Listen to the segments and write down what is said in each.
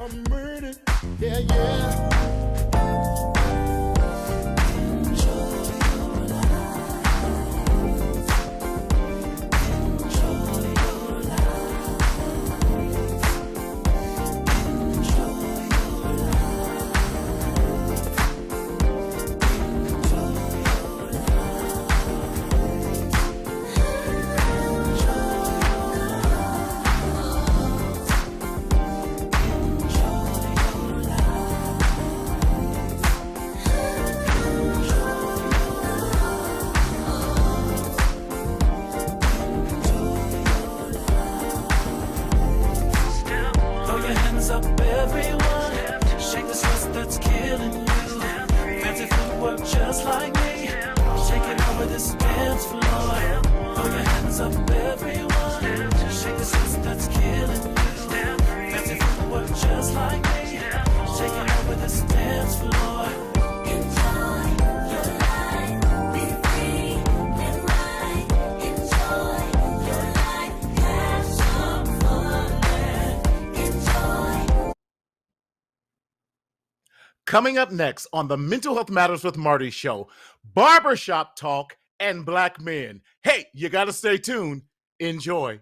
Yeah, yeah. Coming up next on the Mental Health Matters with Marty show, barbershop talk and black men. Hey, you got to stay tuned. Enjoy.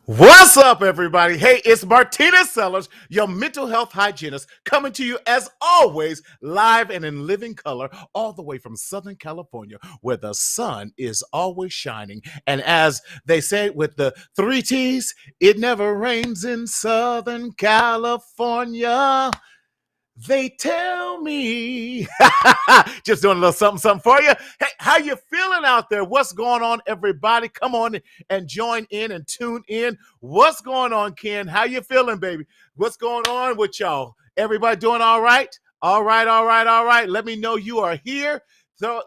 What's up, everybody? Hey, it's Martina Sellers, your mental health hygienist, coming to you as always, live and in living color, all the way from Southern California, where the sun is always shining. And as they say with the 3 T's, it never rains in Southern California. They tell me. Just doing a little something for you. Hey, how you feeling out there? What's going on, everybody? Come on and join in and tune in. What's going on, Ken? How you feeling, baby? What's going on with y'all? Everybody doing all right? All right. Let me know you are here. So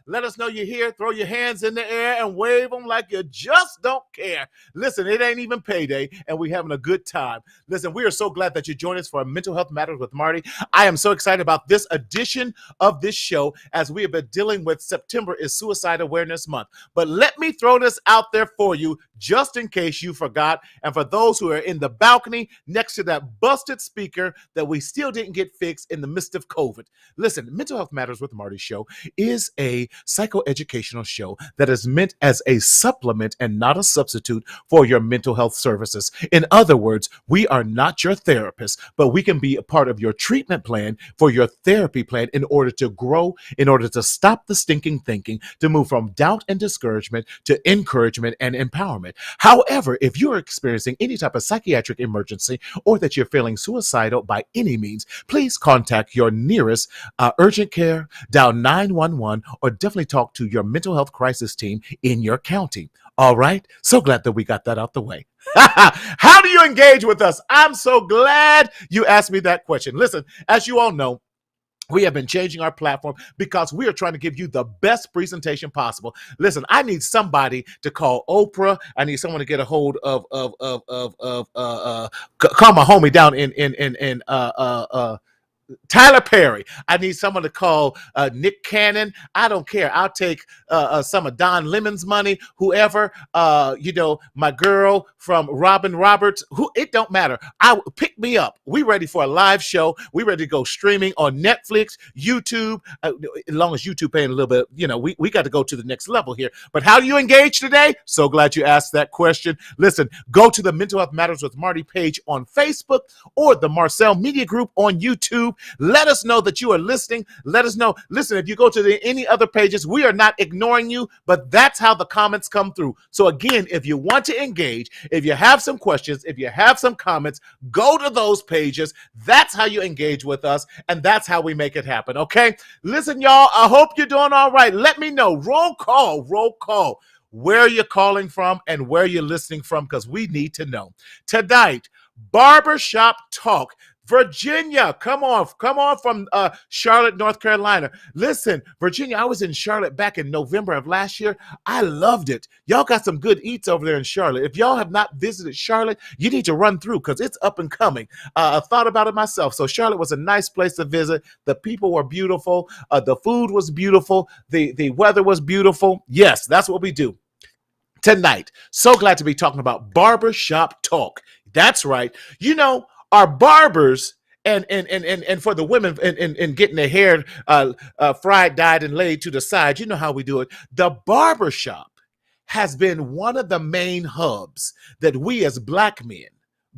let us know you're here. Throw your hands in the air and wave them like you just don't care. Listen, it ain't even payday, and we're having a good time. Listen, we are so glad that you joined us for Mental Health Matters with Marty. I am so excited about this edition of this show as we have been dealing with September is Suicide Awareness Month. But let me throw this out there for you just in case you forgot, and for those who are in the balcony next to that busted speaker that we still didn't get fixed in the midst of COVID. Listen, Mental Health Matters with Marty show is a psychoeducational show that is meant as a supplement and not a substitute for your mental health services. In other words, we are not your therapist, but we can be a part of your treatment plan for your therapy plan in order to grow, in order to stop the stinking thinking, to move from doubt and discouragement to encouragement and empowerment. However, if you're experiencing any type of psychiatric emergency or that you're feeling suicidal by any means, please contact your nearest urgent care, dial 911, or definitely talk to your mental health crisis team in your county. All right? So glad that we got that out the way. How do you engage with us? I'm so glad you asked me that question. Listen, as you all know, we have been changing our platform because we are trying to give you the best presentation possible. Listen, I need somebody to call Oprah. I need someone to get a hold of call my homie down in Tyler Perry. I need someone to call Nick Cannon. I don't care. I'll take some of Don Lemon's money, whoever, my girl from Robin Roberts, it don't matter. Pick me up. We ready for a live show. We ready to go streaming on Netflix, YouTube, as long as YouTube paying a little bit, we got to go to the next level here. But how do you engage today? So glad you asked that question. Listen, go to the Mental Health Matters with Marty page on Facebook or the Marcel Media Group on YouTube. Let us know that you are listening. Let us know. Listen, if you go to any other pages, we are not ignoring you, but that's how the comments come through. So again, if you want to engage, if you have some questions, if you have some comments, go to those pages. That's how you engage with us, and that's how we make it happen, okay? Listen, y'all, I hope you're doing all right. Let me know. Roll call. Where you're calling from and where you're listening from, because we need to know. Tonight, Barbershop Talk. Virginia, come on from Charlotte, North Carolina. Listen, Virginia, I was in Charlotte back in November of last year. I loved it. Y'all got some good eats over there in Charlotte. If y'all have not visited Charlotte, you need to run through because it's up and coming. I thought about it myself. So Charlotte was a nice place to visit. The people were beautiful. The food was beautiful. The weather was beautiful. Yes, that's what we do tonight. So glad to be talking about barbershop talk. That's right. You know, our barbers and for the women and getting their hair fried, dyed, and laid to the side, you know how we do it. The barbershop has been one of the main hubs that we as black men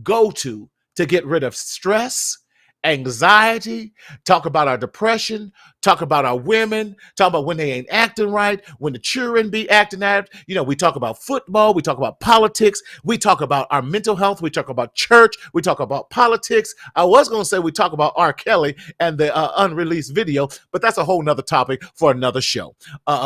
go to get rid of stress, anxiety, talk about our depression, talk about our women, talk about when they ain't acting right, when the children be acting out. You know, we talk about football, we talk about politics, we talk about our mental health, we talk about church, we talk about politics. I was going to say we talk about R. Kelly and the unreleased video, but that's a whole nother topic for another show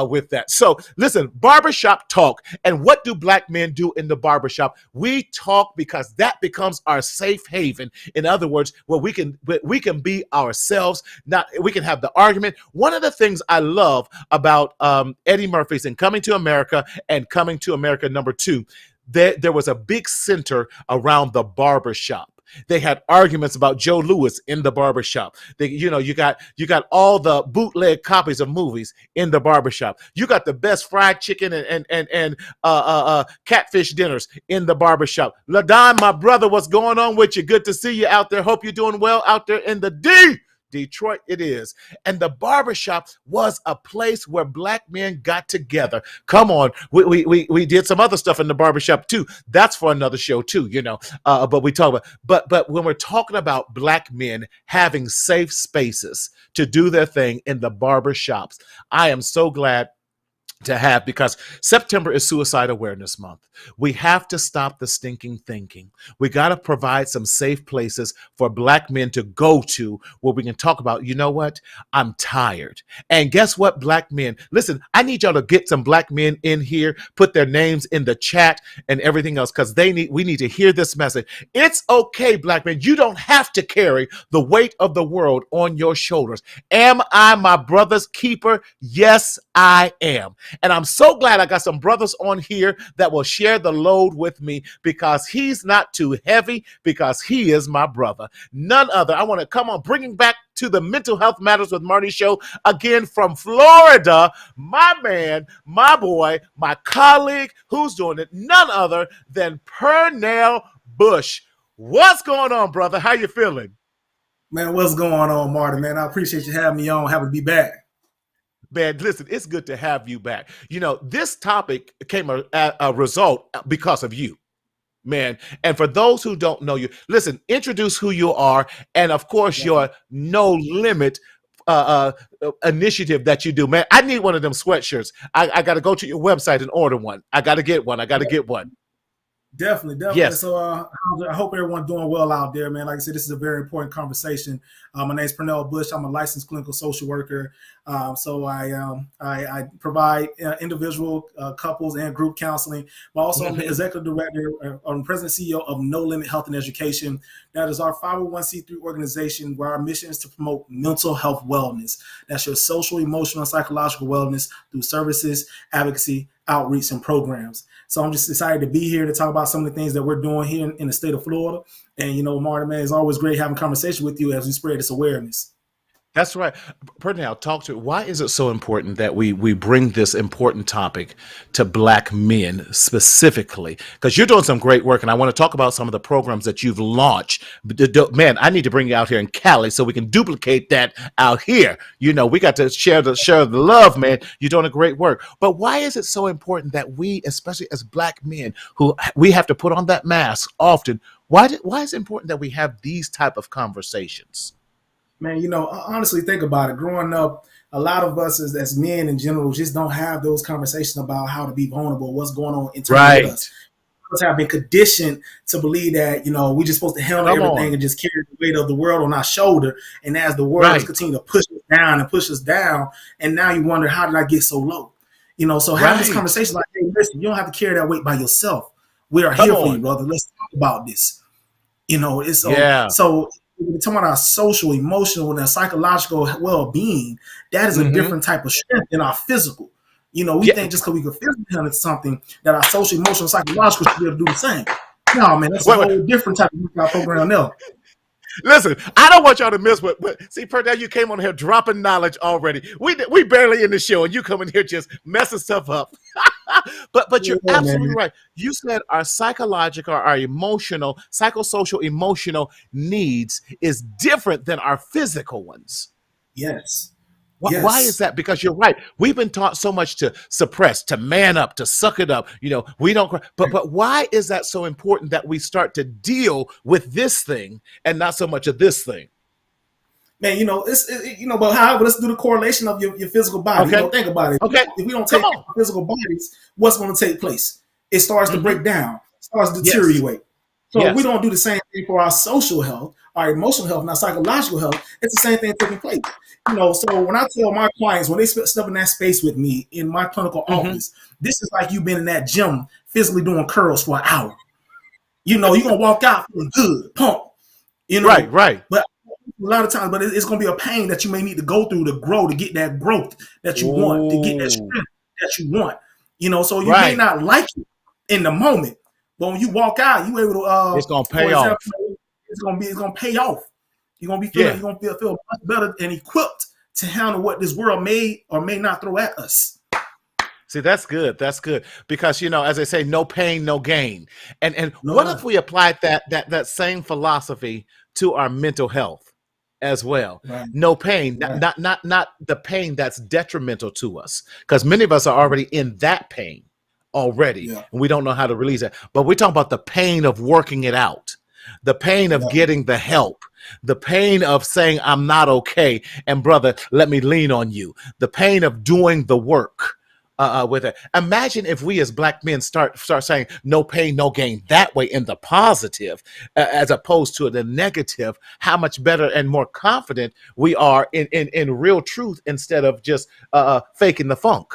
with that. So listen, barbershop talk. And what do black men do in the barbershop? We talk because that becomes our safe haven. In other words, where we can be ourselves. Not we can have the argument. One of the things I love about Eddie Murphy's and Coming to America and Coming to America #2, there was a big center around the barbershop. They had arguments about Joe Louis in the barbershop. You got all the bootleg copies of movies in the barbershop. You got the best fried chicken and catfish dinners in the barbershop. LaDon, my brother, what's going on with you? Good to see you out there. Hope you're doing well out there in the Detroit it is. And the barbershop was a place where black men got together. Come on. We did some other stuff in the barbershop too. That's for another show too, you know. But we talk about, but when we're talking about black men having safe spaces to do their thing in the barbershops, I am so glad to have, because September is Suicide Awareness Month. We have to stop the stinking thinking. We got to provide some safe places for black men to go to where we can talk about, you know what? I'm tired. And guess what, black men? Listen, I need y'all to get some black men in here, put their names in the chat and everything else, because we need to hear this message. It's okay, black men. You don't have to carry the weight of the world on your shoulders. Am I my brother's keeper? Yes, I am. And I'm so glad I got some brothers on here that will share the load with me, because he's not too heavy, because he is my brother. None other. I want to come on, bringing back to the Mental Health Matters with Marty show again from Florida, my man, my boy, my colleague, who's doing it, none other than Pernell Bush. What's going on, brother? How you feeling? Man, what's going on, Marty? Man, I appreciate you having me on. Happy to be back. Man, listen, it's good to have you back. You know, this topic came a result because of you, man. And for those who don't know you, listen, introduce who you are. And of course, your No Limit initiative that you do, man. I need one of them sweatshirts. I got to go to your website and order one. I got to get one. Definitely. Yes. So I hope everyone's doing well out there, man. Like I said, this is a very important conversation. My name is Pernell Bush. I'm a licensed clinical social worker. So I provide individual, couples, and group counseling. But also, I'm the executive director and president and CEO of No Limit Health and Education. That is our 501c3 organization where our mission is to promote mental health wellness. That's your social, emotional, and psychological wellness through services, advocacy, outreach, and programs. So I'm just excited to be here to talk about some of the things that we're doing here in the state of Florida. And, you know, Marty, man, it's always great having a conversation with you as we spread this awareness. That's right. Pernell, talk to why is it so important that we bring this important topic to black men specifically? Because you're doing some great work, and I want to talk about some of the programs that you've launched. Man, I need to bring you out here in Cali so we can duplicate that out here. You know, we got to share the love, man. You're doing a great work. But why is it so important that we, especially as black men, who we have to put on that mask often, why is it important that we have these type of conversations? Man, you know, honestly, think about it. Growing up, a lot of us as men in general just don't have those conversations about how to be vulnerable, what's going on internally with us. We have been conditioned to believe that, you know, we're just supposed to handle everything and just carry the weight of the world on our shoulder. And as the world continue to push us down, and now you wonder, how did I get so low? You know, so having this conversation like, hey, listen, you don't have to carry that weight by yourself. We are here for you, brother. Let's talk about this. You know, it's so we're talking about our social, emotional, and our psychological well-being, that is a Mm-hmm. different type of strength than our physical. We Yeah. think just because we can physically handle something that our social, emotional, psychological should be able to do the same. No, man, that's a Wait, wait. whole different type of workout program now. Listen, I don't want y'all to miss what. See, Pernell, you came on here dropping knowledge already. We barely in the show, and you come in here just messing stuff up. but you're Yeah, man. absolutely right. You said our psychological, our emotional, psychosocial, emotional needs is different than our physical ones. Yes. Why is Yes. that? Because you're right. We've been taught so much to suppress, to man up, to suck it up. We don't cry. But why is that so important that we start to deal with this thing and not so much of this thing? Man, but however, let's do the correlation of your physical body. Okay. Think about it. Okay. If we don't Come take care on. of our physical bodies, what's going to take place? It starts to Mm-hmm. break down, starts to Yes. deteriorate. So if we Yes. don't do the same thing for our social health, our emotional health, and our psychological health, it's the same thing taking place. So when I tell my clients, when they step in that space with me in my clinical Mm-hmm. office, this is like you've been in that gym physically doing curls for an hour. You're going to walk out feeling good, pump, Right. Right. but a lot of times, but it's going to be a pain that you may need to go through to grow, to get that growth that you want, to get that Ooh. strength that you want. So you may Right. not like it in the moment, but when you walk out, you able to. It's gonna For pay example, off. it's gonna pay off. You're gonna be Yeah. you're gonna feel much better and equipped to handle what this world may or may not throw at us. See, that's good. That's good because as I say, no pain, no gain. And No, what if we applied that same philosophy to our mental health as well? right, No pain, right. not the pain that's detrimental to us, because many of us are already in that pain already, Yeah, and we don't know how to release it. But we're talking about the pain of working it out, the pain of yeah, getting the help, the pain of saying I'm not okay, and brother, let me lean on you, the pain of doing the work. With it, imagine if we as black men start saying no pain, no gain that way in the positive, as opposed to the negative. How much better and more confident we are in real truth instead of just faking the funk.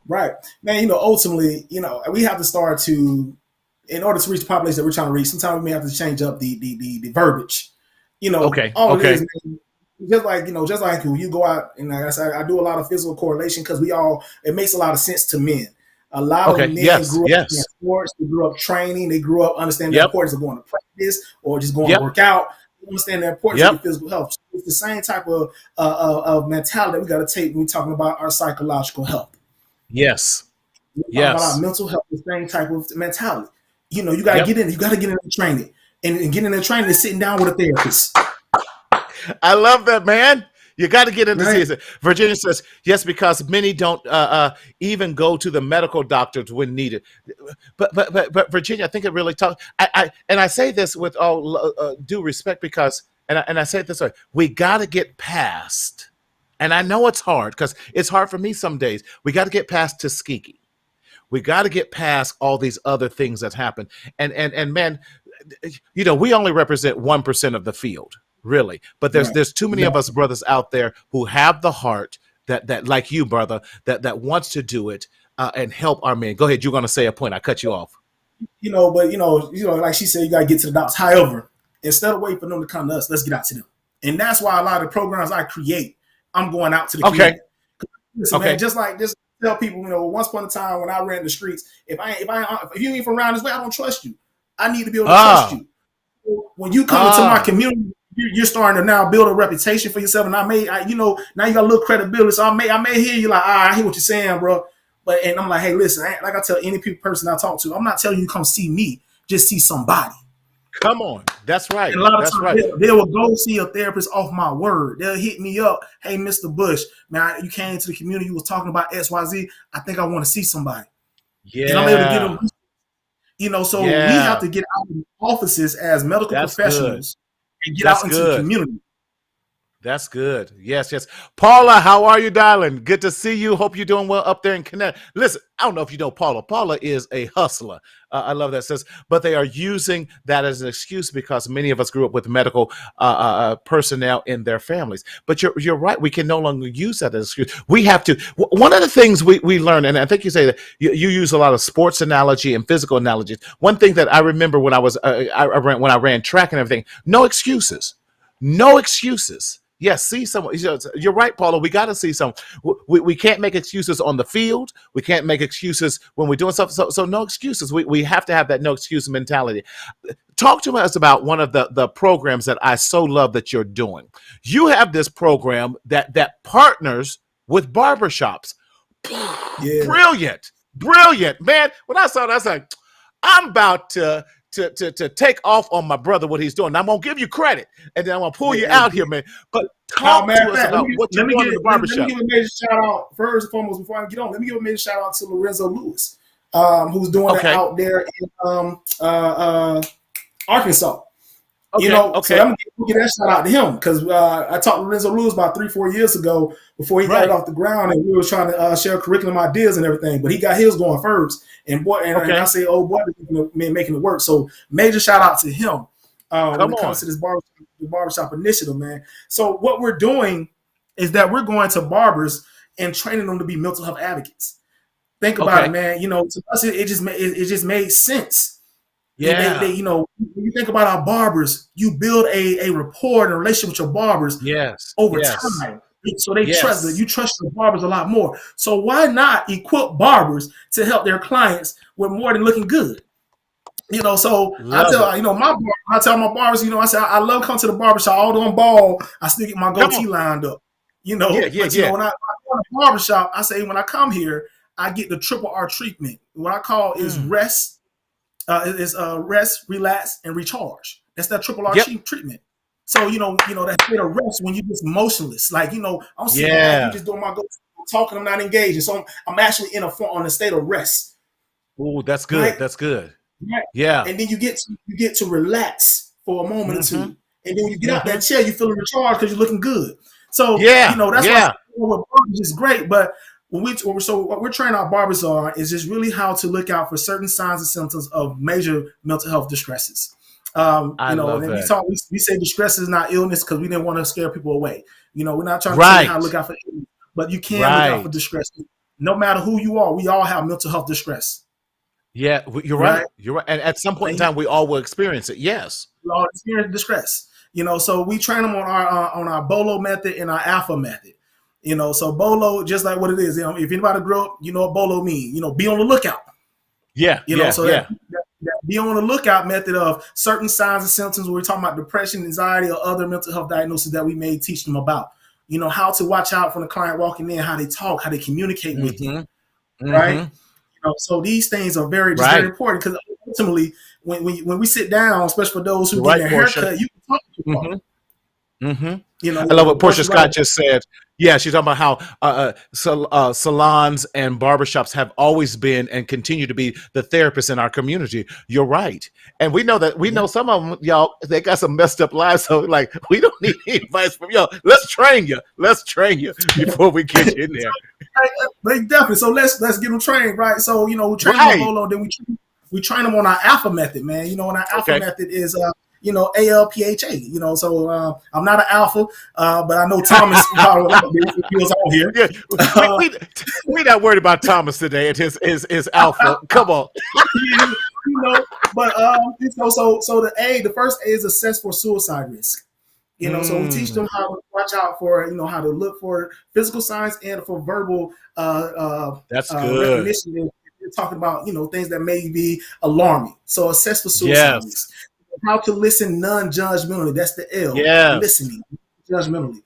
right. Man, ultimately, we have to start to, in order to reach the population that we're trying to reach. Sometimes we may have to change up the verbiage. Okay. All it Okay. is, man, just like when you go out, and like I said, I do a lot of physical correlation because it makes a lot of sense to men. A lot of Okay. men Yes. grew up in Yes. sports, they grew up training, they grew up understanding the Yep. importance of going to practice or just going to Yep. work out. They understand the importance of your Yep. physical health. So it's the same type of mentality that we got to take when we're talking about our psychological health. Yes. We're talking about our Yes. mental health, the same type of mentality. You got to Yep. get in, you got to get in the training. And getting in the training is sitting down with a therapist. I love that, man. You got to get into Right. season. Virginia says yes because many don't even go to the medical doctors when needed. But Virginia, I think it really talks. I say this with all due respect because I say it this way: we got to get past. And I know it's hard because it's hard for me some days. We got to get past Tuskegee. We got to get past all these other things that happen. And man, we only represent 1% of the field, really. But Right. there's too many of Exactly. us brothers out there who have the heart that like you, brother, that wants to do it and help our men. Go ahead. You're going to say a point. I cut you off. But like she said, you gotta get to the doctors. However, instead of waiting for them to come to us, let's get out to them. And that's why a lot of the programs I create, I'm going out to the Okay. community. Listen, Okay. man, just tell people, once upon a time when I ran the streets, if you ain't from around this way, I don't trust you. I need to be able to trust Ah. you. When you come into my community, you're starting to now build a reputation for yourself, and now you got a little credibility. So I may hear you like, I hear what you're saying, bro. And I'm like, hey, listen, like I tell any person I talk to, I'm not telling you to come see me, just see somebody. Come on. That's right. And a lot of That's times right. they will go see a therapist off my word. They'll hit me up. Hey, Mr. Bush, man, you came to the community. You was talking about XYZ. I think I want to see somebody. And I'm able to get them. So we have to get out of the offices as medical That's professionals and get That's out into good. the community. That's good. Yes, yes. Paula, how are you, darling? Good to see you. Hope you're doing well up there in Connecticut. Listen, I don't know if you know Paula. Paula is a hustler. I love that. Says, but they are using that as an excuse because many of us grew up with medical personnel in their families. But you're right. We can no longer use that as an excuse. We have to. One of the things we learn, and I think you say that you use a lot of sports analogy and physical analogies. One thing that I remember when I was when I ran track and everything, no excuses. No excuses. Yes, see someone. You're right, Paula. We got to see someone. We can't make excuses on the field. We can't make excuses when we're doing something. So no excuses. We have to have that no excuse mentality. Talk to us about one of the programs that I so love that you're doing. You have this program that partners with barbershops. Yeah. Brilliant, man. When I saw that, I was like, I'm about to take off on my brother what he's doing. Now, I'm gonna give you credit, and then I'm gonna pull you out here, man. But talk to us about what you're doing in the barbershop. Let me give a major shout out first and foremost before I get on. Let me give a major shout out to Lorenzo Lewis, who's doing it out there in Arkansas. Okay, so I'm gonna give that shout out to him because I talked to Lorenzo Lewis about 3-4 years ago before he got it off the ground, and we were trying to share curriculum ideas and everything. But he got his going first, and I say, oh boy, making it work. So major shout out to him when it comes to this barbershop initiative, man. So what we're doing is that we're going to barbers and training them to be mental health advocates. Think about it, man. To us, it just made sense. Yeah. When you think about our barbers, you build a rapport and a relationship with your barbers over time. So they trust you trust your barbers a lot more. So why not equip barbers to help their clients with more than looking good? So I tell my barbers, I say I love coming to the barbershop, although I'm bald, I still get my goatee lined up. When I go to the barbershop, I say when I come here, I get the triple R treatment. What I call is rest. Rest, relax, and recharge. That's that triple R treatment. So that state of rest when you're just motionless, like I'm sitting there, I'm just doing my go talking, I'm not engaging, so I'm actually on a state of rest. Oh, that's good. Right? That's good. Right. Yeah. And then you get to relax for a moment or two, and then when you get out that chair, you feeling recharged because you're looking good. So that's why what barbers is great, but. What we're training our barbers on is just really how to look out for certain signs and symptoms of major mental health distresses. We say distress is not illness because we didn't want to scare people away. We're not trying to tell you how to look out for illness, but you can look out for distress. No matter who you are, we all have mental health distress. Yeah, you're right. You're right. And at some point in time, we all will experience it. Yes. We all experience distress. So we train them on our BOLO method and our alpha method. So BOLO, just like what it is. If anybody grew up, you know what BOLO means. Be on the lookout. That be on the lookout method of certain signs and symptoms when we're talking about depression, anxiety, or other mental health diagnoses that we may teach them about. How to watch out from the client walking in, how they talk, how they communicate with you. Right? So these things are very important because ultimately, when we sit down, especially for those who get their haircut, you can talk to people. I love what Portia Scott just said. Yeah, she's talking about how salons and barbershops have always been and continue to be the therapists in our community. You're right. And we know some of them, y'all, they got some messed up lives. So like, we don't need any advice from y'all. Let's train you before we get you in there. Definitely. So let's get them trained, right? So, we train them on BOLO, then we train them on our alpha method, man. And our alpha method is ALPHA, so I'm not an alpha, but I know Thomas feels on here. Yeah, we're not worried about Thomas today. It is alpha. Come on. But so the first A is assess for suicide risk. So we teach them how to watch out for, how to look for physical signs and for verbal that's good. recognition. We're talking about, things that may be alarming. So assess for suicide risk. How to listen non-judgmentally. That's the L. Yeah. Listening judgmentally.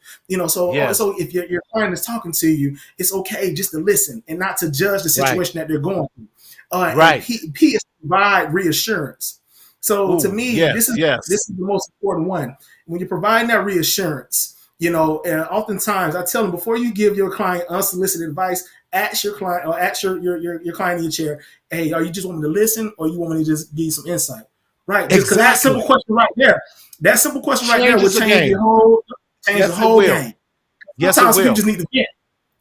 So if your client is talking to you, it's okay just to listen and not to judge the situation that they're going through. And P is provide reassurance. So to me, this is the most important one. When you're providing that reassurance, and oftentimes I tell them before you give your client unsolicited advice, ask your client or ask your client in your chair, hey, are you just want me to listen or you want me to just give you some insight? Right, because that simple question right there, will change the whole game. Sometimes people just need to vent.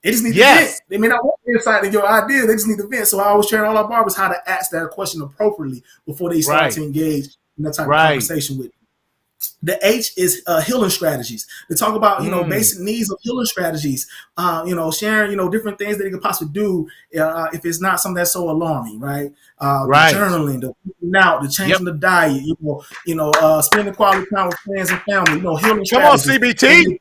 They just need to vent. They may not want insight in your idea. They just need to vent. So I always train all our barbers how to ask that question appropriately before they start to engage in that type of conversation with you. The H is healing strategies. They talk about, basic needs of healing strategies. Sharing, different things that you can possibly do if it's not something that's so alarming, right? The journaling, the eating out, the changing the diet, spending quality time with friends and family, healing strategies. Come on, CBT.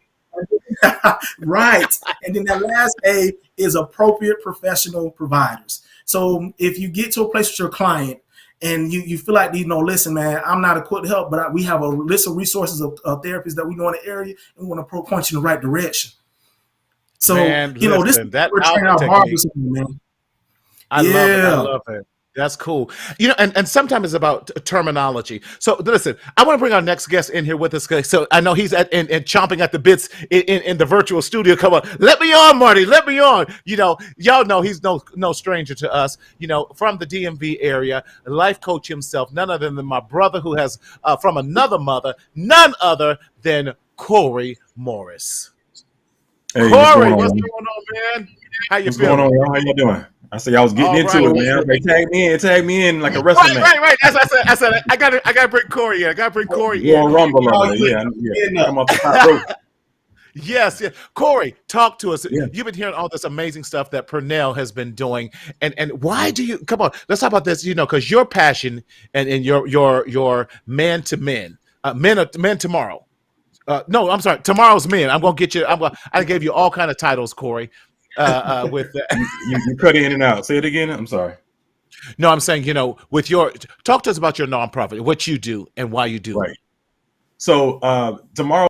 Right. And then that last A is appropriate professional providers. So if you get to a place with your client and you feel like, listen, man, I'm not equipped to help, but we have a list of resources of therapists that we know in the area, and we want to point you in the right direction. So, man, this is that we're training our barbers, man. I love it. That's cool. And sometimes it's about terminology. So listen, I want to bring our next guest in here with us. So I know he's and chomping at the bits in the virtual studio. Come on, let me on, Marty. Let me on. Y'all know he's no stranger to us. From the DMV area, a life coach himself, none other than my brother who has from another mother, none other than Corey Morris. Hey, Corey, what's going on, man? How you feeling? What's going on, y'all? How you doing? I said I was getting into it, man. Like, tag me in like a wrestling match. Right. As I said, I gotta bring Corey in. You're a rumble on it. Yeah. Come off the top rope. Yes. Corey, talk to us. Yeah. You've been hearing all this amazing stuff that Pernell has been doing, and why do you come on? Let's talk about this. Because your passion and your man to men, men tomorrow. No, I'm sorry. Tomorrow's men. I'm gonna get you. I gave you all kind of titles, Corey. With you cut in and out. Say it again. I'm sorry. No, I'm saying, with talk to us about your nonprofit, what you do and why you do it. So tomorrow,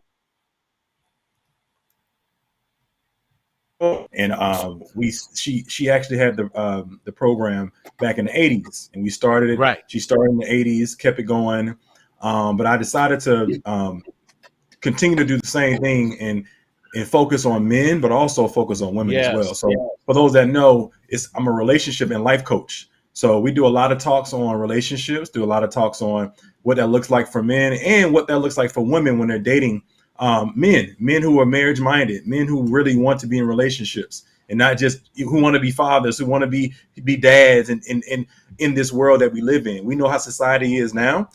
and she actually had the program back in the 80s, and we started it. Right. She started in the 80s, kept it going, but I decided to continue to do the same thing and focus on men, but also focus on women as well. So for those that know, I'm a relationship and life coach. So we do a lot of talks on relationships, do a lot of talks on what that looks like for men and what that looks like for women when they're dating men who are marriage minded, men who really want to be in relationships and not just who want to be fathers, who want to be dads and in this world that we live in. We know how society is now.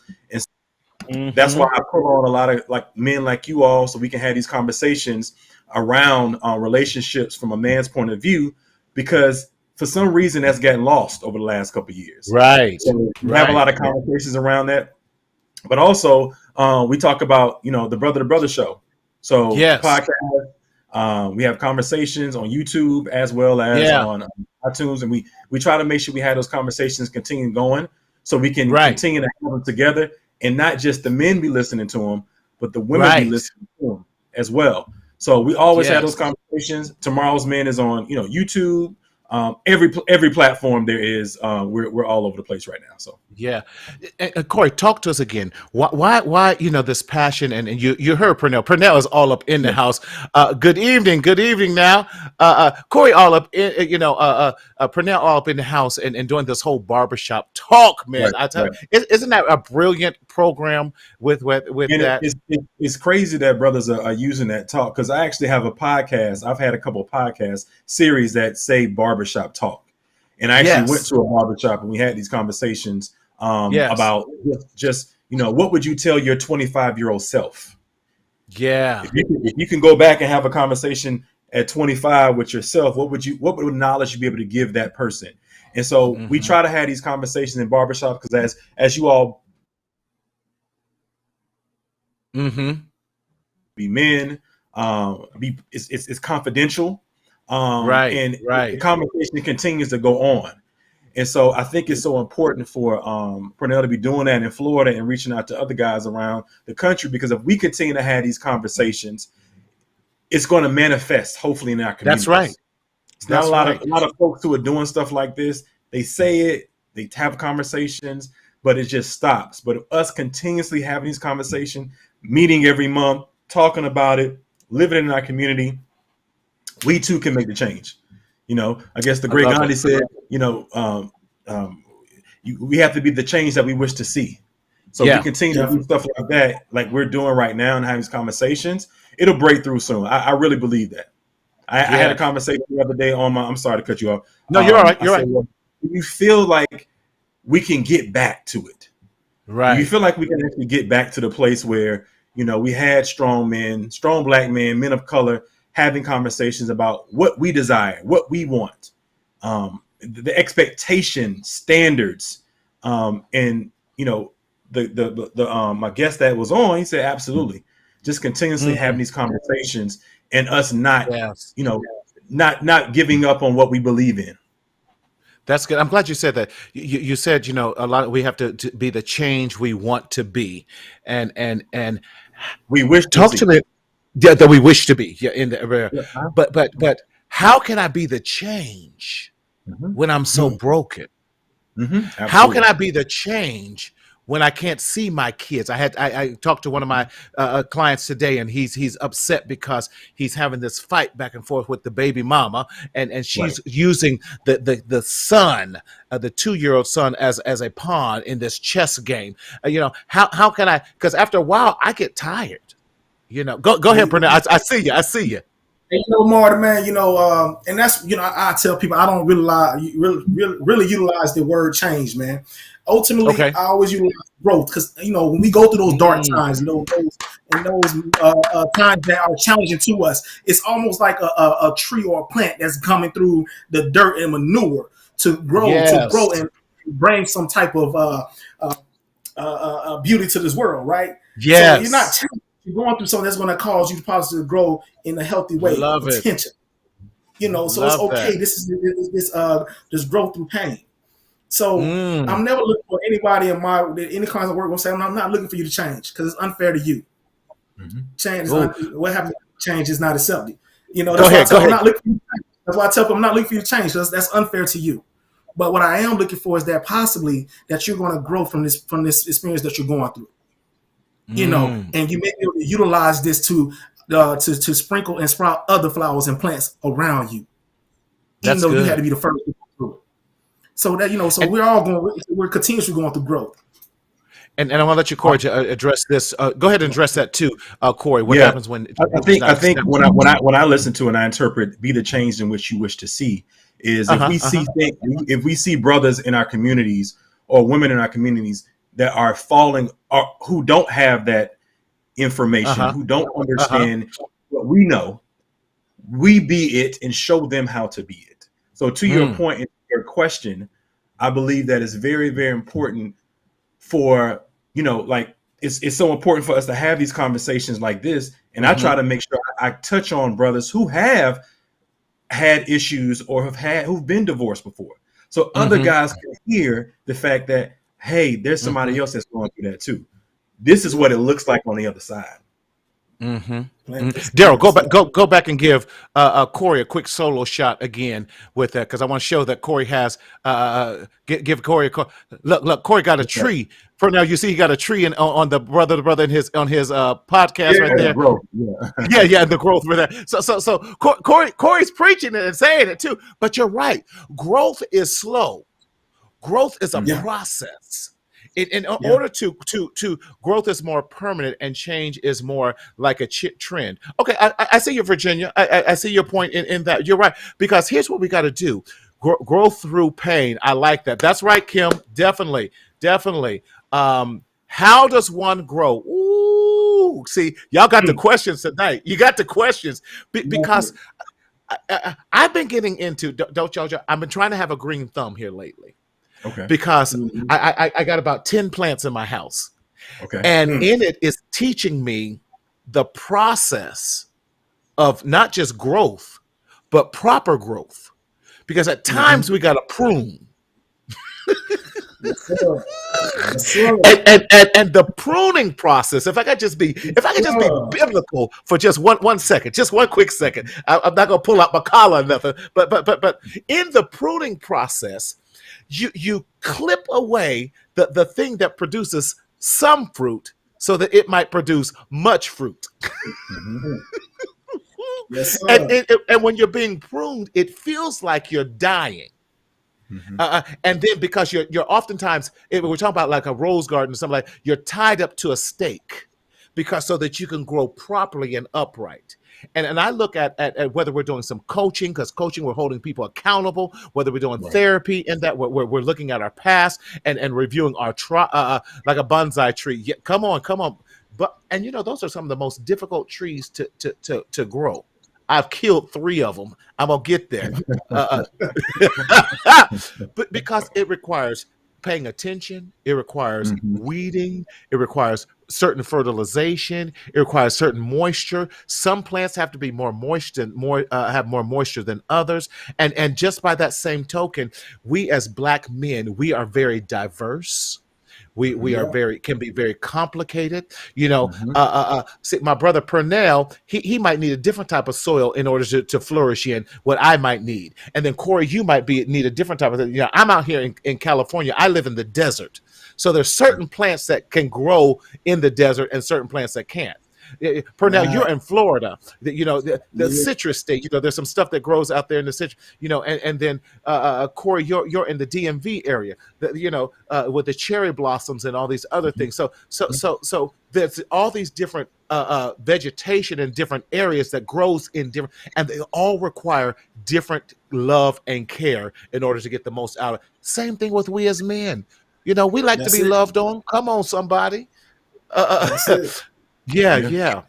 And that's why I put on a lot of like men like you all, so we can have these conversations around relationships from a man's point of view, because for some reason that's gotten lost over the last couple of years. Right. So we have a lot of conversations around that, but also we talk about, the Brother to Brother show. So podcast, we have conversations on YouTube as well as on iTunes, and we try to make sure we have those conversations continue going so we can continue to have them together. And not just the men be listening to them, but the women be listening to them as well. So we always have those conversations. Tomorrow's Men is on, YouTube, every platform there is. We're all over the place right now. So and Corey, talk to us again. Why this passion and you heard Pernell. Pernell is all up in the house. Good evening now. Corey all up in Pernell all up in the house and doing this whole barbershop talk, man. I tell you, isn't that a brilliant program with that? It's crazy that brothers are using that talk, because I actually have a podcast. I've had a couple of podcast series that say barbershop talk. And I actually went to a barbershop and we had these conversations about just what would you tell your 25-year-old self? Yeah. If you can go back and have a conversation at 25 with yourself, what would knowledge you be able to give that person? And so we try to have these conversations in barbershop, because as you all be men, it's confidential. And the conversation continues to go on. And so I think it's so important for Pernell to be doing that in Florida and reaching out to other guys around the country, because if we continue to have these conversations, it's going to manifest hopefully in our community. That's right. It's not a lot of folks who are doing stuff like this. They say it, they have conversations, but it just stops. But us continuously having these conversations, meeting every month, talking about it, living in our community, we too can make the change. I guess the great Gandhi said, we have to be the change that we wish to see. So if we continue to do stuff like that, like we're doing right now and having these conversations, it'll break through soon. I really believe that. I had a conversation the other day I'm sorry to cut you off. No, you're all right. You're right. Well, you feel like we can get back to it. Right. You feel like we can actually get back to the place where, we had strong black men of color having conversations about what we desire, what we want, the expectation standards, and my guest that was on, he said absolutely, just continuously having these conversations and us not not giving up on what we believe in. That's good. I'm glad you said that. You said, a lot. We have to be the change we want to be, and we wish talk to me. Yeah, that we wish to be. Yeah, in the but how can I be the change when I'm so broken? How can I be the change when I can't see my kids? I talked to one of my clients today, and he's upset because he's having this fight back and forth with the baby mama, and she's using the son, the 2-year-old son, as a pawn in this chess game. How can I? Because after a while, I get tired. Go ahead, Pernell. I see you. And Martin, man, and that's, I tell people I don't really utilize the word change, man. Ultimately, I always utilize growth because, when we go through those dark times, those times that are challenging to us, it's almost like a tree or a plant that's coming through the dirt and manure to grow and bring some type of beauty to this world, right? Yes. So you're not challenged. You're going through something that's going to cause you to possibly grow in a healthy way. Love potential. It. So it's okay. That. This growth through pain. So I'm never looking for anybody in any kinds of work will say, I'm not looking for you to change because it's unfair to you. Change what happens change is not accepted. That's why I tell them I'm not looking for you to change because that's unfair to you. But what I am looking for is that possibly that you're going to grow from this experience that you're going through. And you may be able to utilize this to sprinkle and sprout other flowers and plants around you. Even though you had to be the first to go through it. So that we're continuously going through growth. And I want to let you, Corey, address this. Go ahead and address that too, Corey. What happens when I think when I listen to and I interpret "be the change in which you wish to see" is if we see brothers in our communities or women in our communities that are falling, or who don't have that information, who don't understand what we know, we be it and show them how to be it. So to your point and your question, I believe that is very, very important for, it's so important for us to have these conversations like this. And I try to make sure I touch on brothers who have had issues or who've been divorced before. So other guys can hear the fact that, hey, there's somebody else that's going through that too. This is what it looks like on the other side. Daryl, go back and give Corey a quick solo shot again with that, because I want to show that Corey has give Corey look. Corey got a tree. For now, you see he got a tree on the brother in his podcast right there. Growth. Yeah, the growth for that. So Corey's preaching it and saying it too. But you're right. Growth is slow. Growth is a process. In order to growth is more permanent and change is more like a trend. Okay, I see you, Virginia. I see your point in that. You're right, because here's what we got to do: grow through pain. I like that. That's right, Kim. Definitely. How does one grow? Ooh, see, y'all got the questions tonight. You got the questions because I've been getting into. Don't y'all? I've been trying to have a green thumb here lately. Okay. Because I got about 10 plants in my house. Okay. And in it is teaching me the process of not just growth, but proper growth. Because at times we got to prune. And the pruning process, if I could just be biblical for just one second, just one quick second. I'm not gonna pull out my collar or nothing, but in the pruning process, you clip away the thing that produces some fruit so that it might produce much fruit. Yes, sir. And when you're being pruned, it feels like you're dying. And then because you're oftentimes, if we're talking about like a rose garden or something like, you're tied up to a stake because so that you can grow properly and upright. And I look at whether we're doing some coaching, because coaching, we're holding people accountable, whether we're doing therapy, in that we're looking at our past and reviewing our like a bonsai tree. Yeah, come on. And those are some of the most difficult trees to grow. I've killed 3 of them. I'm gonna get there. But because it requires paying attention, it requires weeding, it requires certain fertilization, it requires certain moisture. Some plants have to be more moist and have more moisture than others. And just by that same token, we as Black men, we are very diverse. We are can be very complicated. See, my brother Purnell, he might need a different type of soil in order to flourish in what I might need. And then Corey, you might need a different type of, I'm out here in California. I live in the desert. So there's certain plants that can grow in the desert and certain plants that can't. Purnell, you're in Florida, the citrus state. There's some stuff that grows out there in the citrus. And then Corey, you're in the DMV area. With the cherry blossoms and all these other things. So there's all these different vegetation in different areas that grows in different, and they all require different love and care in order to get the most out of it. Same thing with we as men. We like to be loved on. Come on, somebody. Yeah.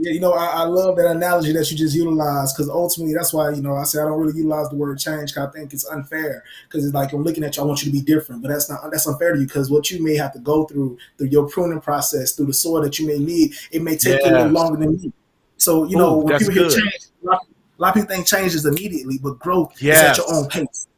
I love that analogy that you just utilized, because ultimately that's why, I say I don't really utilize the word change, because I think it's unfair, because it's like, I'm looking at you, I want you to be different, but that's unfair to you, because what you may have to go through your pruning process, through the soil that you may need, it may take you a little longer than me. So, when people hear change, a lot of people think change is immediately, but growth is at your own pace.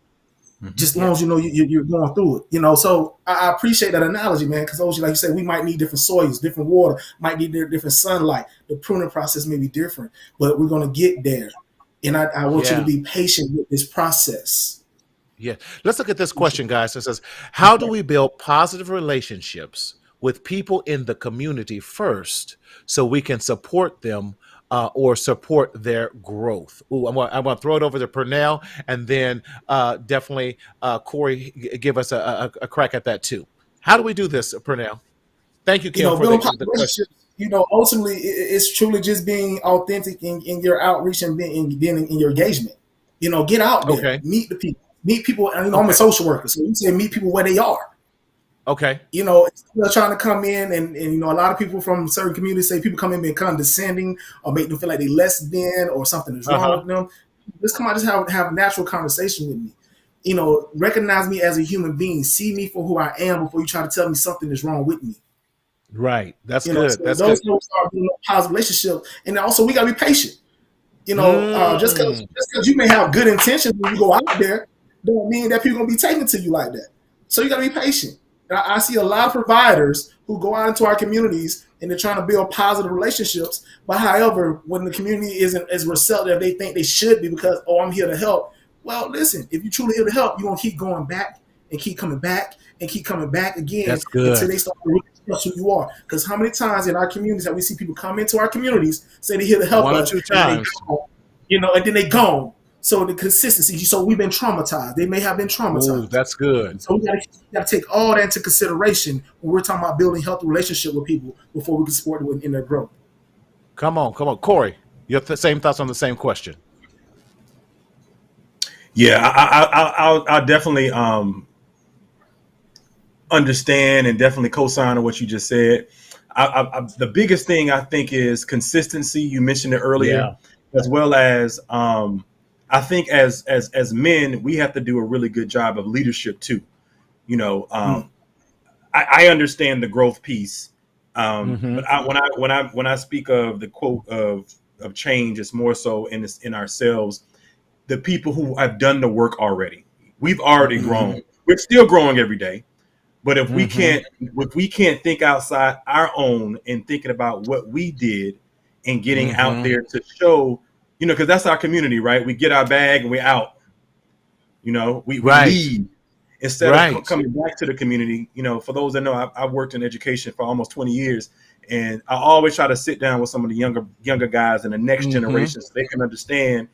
Just as long as you're going through it, So I appreciate that analogy, man, because like you said, we might need different soils, different water, might need different sunlight. The pruning process may be different, but we're going to get there. And I want you to be patient with this process. Yeah. Let's look at this question, guys. It says, how do we build positive relationships with people in the community first so we can support them or support their growth? I want to throw it over to Purnell, and then definitely Corey, give us a crack at that too. How do we do this, Purnell? Thank you, Kim, for the question. Ultimately, it's truly just being authentic in your outreach and being in your engagement. Get out there, meet the people, And I'm a social worker, so you say meet people where they are. Okay. Instead of trying to come in and a lot of people from certain communities say people come in being condescending or make them feel like they less than or something is wrong with them. Just come out, just have a natural conversation with me. Recognize me as a human being. See me for who I am before you try to tell me something is wrong with me. Right. That's good. So those folks are building a positive relationship. And also we gotta be patient. Just because you may have good intentions when you go out there, don't mean that people are gonna be taken to you like that. So you gotta be patient. I see a lot of providers who go out into our communities and they're trying to build positive relationships. But however, when the community isn't as receptive they think they should be because, I'm here to help. Well, listen, if you're truly here to help, you're going to keep going back and keep coming back and keep coming back again. That's good. Until they start to really trust who you are. Because how many times in our communities have we see people come into our communities, say they're here to help us. 1 or 2 times. And then they gone. So the consistency. So we've been traumatized. They may have been traumatized. Ooh, that's good. So we got to take all that into consideration when we're talking about building healthy relationship with people before we can support them in their growth. Come on, Corey. Your same thoughts on the same question. Yeah, I'll definitely understand and definitely co-sign on what you just said. The biggest thing I think is consistency. You mentioned it earlier, as well as I think as men, we have to do a really good job of leadership too. I understand the growth piece, but when I speak of the quote of change, it's more so in ourselves. The people who have done the work already, we've already grown. We're still growing every day, but if we can't think outside our own and thinking about what we did and getting out there to show, because that's our community, right? We get our bag and we're out. We lead instead of coming back to the community. For those that know, I've worked in education for almost 20 years, and I always try to sit down with some of the younger guys in the next generation so they can understand,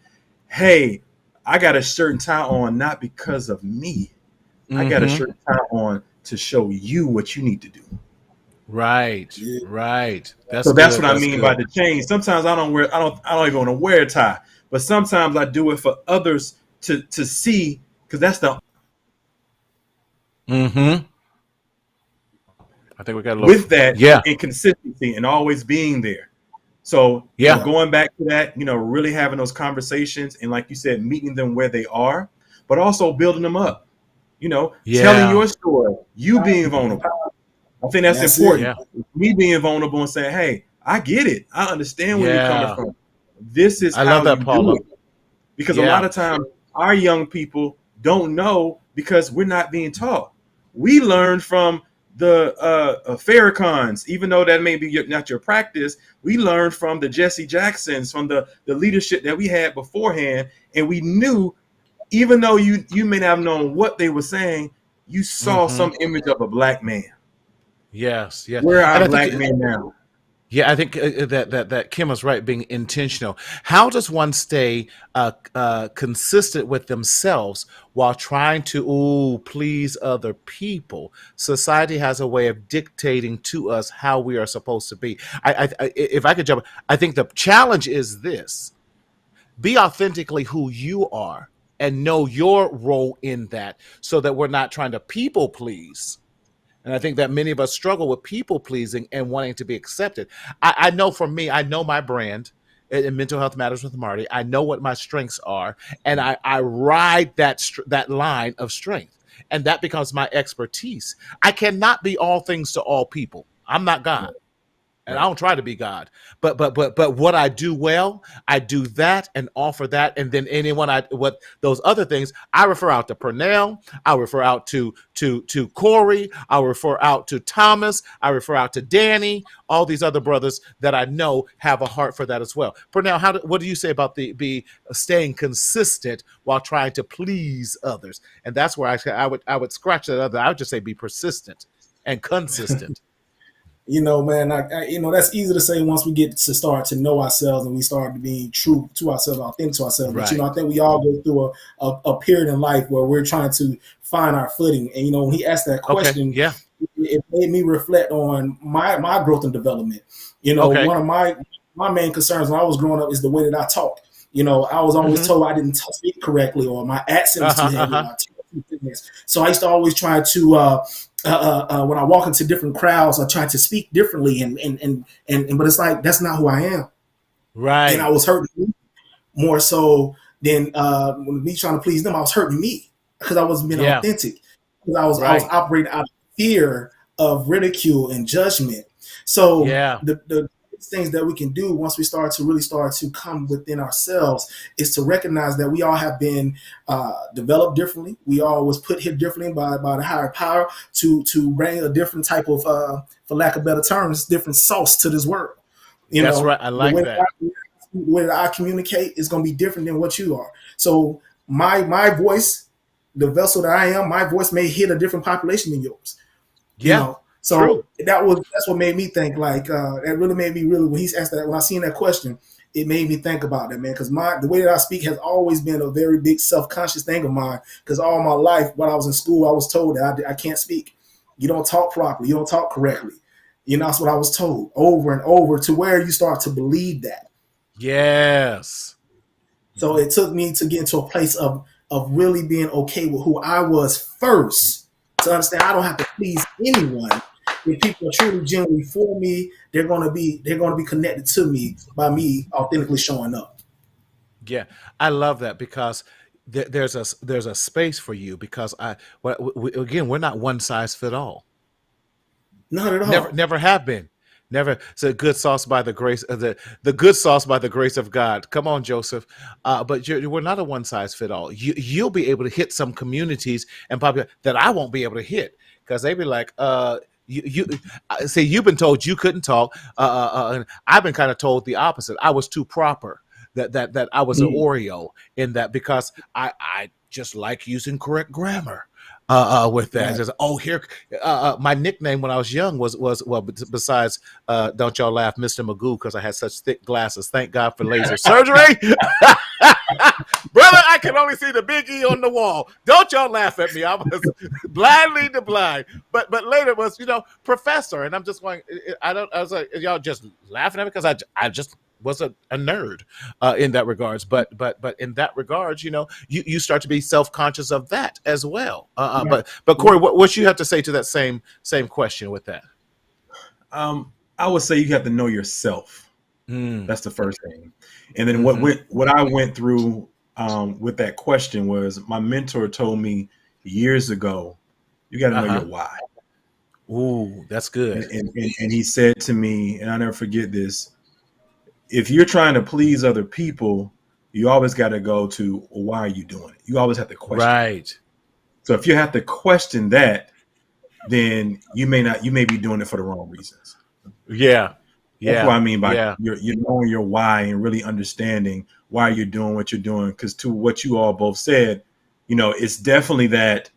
hey, I got a shirt and tie on not because of me. I got a shirt and tie on to show you what you need to do. Right. That's what I mean by the change. Sometimes I don't even want to wear a tie, but sometimes I do it for others to see, because that's the I think we got a little with that and consistency and always being there. So going back to that, really having those conversations and, like you said, meeting them where they are, but also building them up. Telling your story, you being vulnerable. I think that's important. Me being vulnerable and saying, "Hey, I get it. I understand where you're coming from. This is how you do it." Because a lot of times our young people don't know because we're not being taught. We learn from the Farrakhan's, even though that may be not your practice. We learned from the Jesse Jacksons, from the leadership that we had beforehand, and we knew, even though you may not have known what they were saying, you saw some image of a black man. Yes. Where are black men now? Yeah, I think that Kim was right, being intentional. How does one stay consistent with themselves while trying to please other people? Society has a way of dictating to us how we are supposed to be. If I could jump, I think the challenge is this: be authentically who you are and know your role in that, so that we're not trying to people please. And I think that many of us struggle with people pleasing and wanting to be accepted. I know for me, I know my brand in Mental Health Matters with Marty. I know what my strengths are, and I ride that line of strength, and that becomes my expertise. I cannot be all things to all people. I'm not God. And I don't try to be God, but what I do well, I do that and offer that, and then what those other things, I refer out to Pernell, I refer out to Corey, I refer out to Thomas, I refer out to Danny, all these other brothers that I know have a heart for that as well. Pernell, what do you say about the staying consistent while trying to please others? And that's where I would scratch that other. I would just say be persistent and consistent. Man, that's easy to say once we get to start to know ourselves and we start to be true to ourselves, authentic to ourselves. Right. But, I think we all go through a period in life where we're trying to find our footing. And, when he asked that question, it made me reflect on my growth and development. One of my main concerns when I was growing up is the way that I talk. I was always told I didn't speak correctly, or my accent was too heavy. So I used to always try to, when I walk into different crowds, I try to speak differently, but it's like, that's not who I am. Right. And I was hurting more so than me trying to please them. I was hurting me because I wasn't being authentic. Because I was operating out of fear of ridicule and judgment. So the things that we can do once we start to come within ourselves is to recognize that we all have been developed differently. We all was put here differently by the higher power to bring a different type of, for lack of better terms, different sauce to this world. That's right. I like that. The way that I communicate is going to be different than what you are. So my voice, the vessel that I am, my voice may hit a different population than yours. So true. That's what made me think, like, it really made me when he's asked that, when I seen that question, it made me think about that, man. Because the way that I speak has always been a very big self-conscious thing of mine. Because all my life, when I was in school, I was told that I can't speak. You don't talk properly. You don't talk correctly. That's what I was told over and over, to where you start to believe that. Yes. So it took me to get into a place of really being okay with who I was first, to understand I don't have to please anyone. If people are truly genuinely for me, they're gonna be connected to me by me authentically showing up. Yeah, I love that, because there's a space for you, because we're not one size fit all. Not at all. Never have been. Never. So good sauce by the grace of the good sauce by the grace of God. Come on, Joseph. But we're not a one size fit all. You'll be able to hit some communities and probably that I won't be able to hit, because they be like, you say you've been told you couldn't talk. And I've been kind of told the opposite. I was too proper. That I was an Oreo in that, because I just like using correct grammar. With that, just here. My nickname when I was young was besides don't y'all laugh, Mr. Magoo, because I had such thick glasses. Thank God for laser surgery, brother. I can only see the big E on the wall. Don't y'all laugh at me. I was blind lead the blind, but later was professor, and I'm just going. I was like, y'all just laughing at me because I just was a nerd in that regards, but in that regards, you start to be self-conscious of that as well. But Corey, what you have to say to that same question with that? I would say you have to know yourself. That's the first thing. And then what I went through with that question was my mentor told me years ago, you got to know your why. Ooh, that's good. And he said to me, and I'll never forget this, if you're trying to please other people, you always got to go to, well, why are you doing it? You always have to question. Right. So if you have to question that, then you may be doing it for the wrong reasons. Yeah. That's what I mean by you're knowing your why and really understanding why you're doing what you're doing. Because to what you all both said, it's definitely that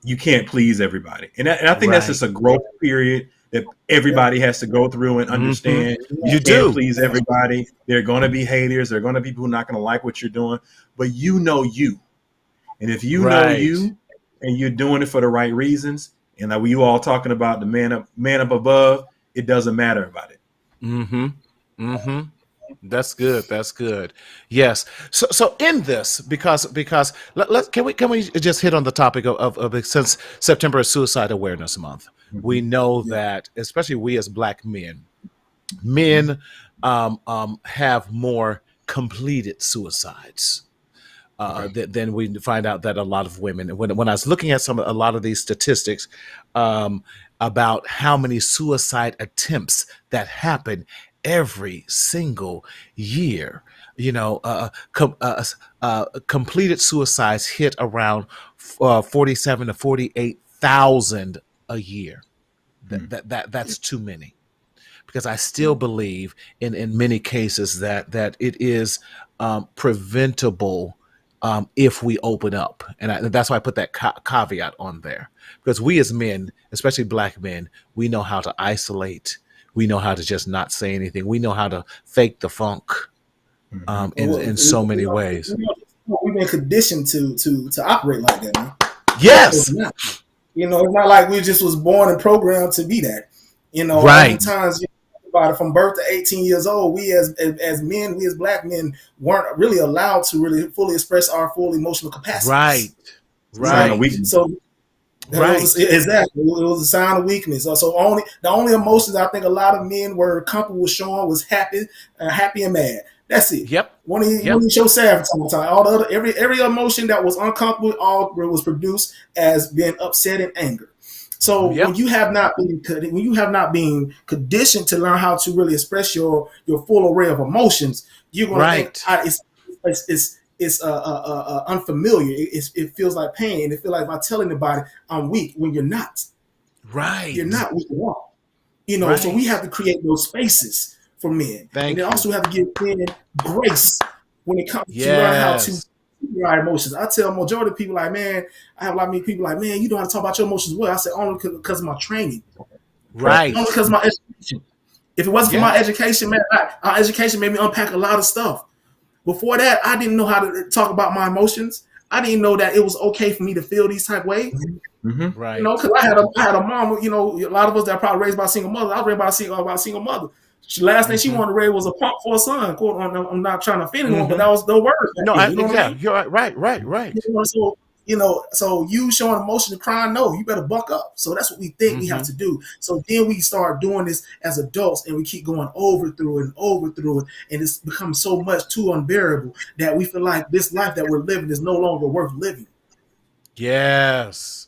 you can't please everybody. And I think that's just a growth period that everybody has to go through and understand. You can't please everybody. There are going to be haters. There are going to be people who are not going to like what you're doing. But you know you. And if you know you and you're doing it for the right reasons, and like you all talking about the man up above, it doesn't matter about it. That's good. That's good. Yes. So in this, because can we just hit on the topic of since September is Suicide Awareness Month, we know that especially we as Black men have more completed suicides. Then we find out that a lot of women, when I was looking at a lot of these statistics about how many suicide attempts that happen every single year, completed suicides hit around 47 to 48,000 a year. That's too many. Because I still believe in many cases that it is preventable if we open up. And that's why I put that caveat on there. Because we as men, especially Black men, we know how to isolate. We know how to just not say anything. We know how to fake the funk in so many ways. We've been conditioned to operate like that, man. Yes. It's not like we just was born and programmed to be that. Oftentimes, from birth to 18 years old, we as men, we as Black men weren't really allowed to really fully express our full emotional capacity. Right. So exactly, it was a sign of weakness. So the only emotions I think a lot of men were comfortable with showing was happy and mad. That's it. Yep. When he showed sad from time, all the other every emotion that was uncomfortable, all was produced as being upset and anger. So when you have not been conditioned to learn how to really express your full array of emotions, you're going to think it's unfamiliar. It feels like pain. It feels like by telling the body I'm weak when you're not. Right. You're not weak at all. So we have to create those spaces for men. And then also have to give men grace when it comes to learn how to our emotions. I tell majority of people like, man, I have a lot of people like, man, you know how to talk about your emotions well. I say only because of my training. Right. Only because of my education. If it wasn't for my education, man, our education made me unpack a lot of stuff. Before that, I didn't know how to talk about my emotions. I didn't know that it was okay for me to feel these type of ways. Right. Because I had a mom, a lot of us that are probably raised by a single mother. I was raised by a single mother. Last thing she wanted to raise was a punk for a son. Quote, I'm not trying to offend anyone, but that was the word. No, you're right. So you showing emotion and crying, no, you better buck up. So that's what we think we have to do. So then we start doing this as adults, and we keep going over through it, and it's become so much too unbearable that we feel like this life that we're living is no longer worth living. Yes.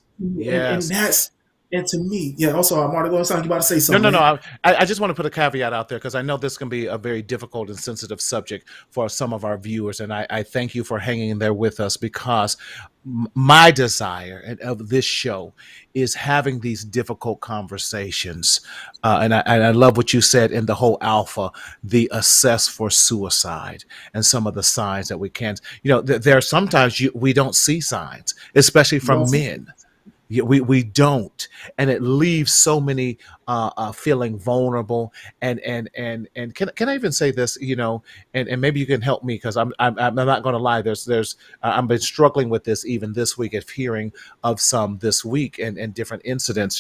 And to me, also, Marty, you about to say something. No. I just want to put a caveat out there because I know this can be a very difficult and sensitive subject for some of our viewers. And I thank you for hanging in there with us because my desire of this show is having these difficult conversations. And I love what you said in the whole alpha, the assess for suicide and some of the signs that we can't, there are sometimes we don't see signs, especially from men. We don't, and it leaves so many feeling vulnerable. And can I even say this? And maybe you can help me because I'm not going to lie. I've been struggling with this even this week of hearing of some this week and different incidents.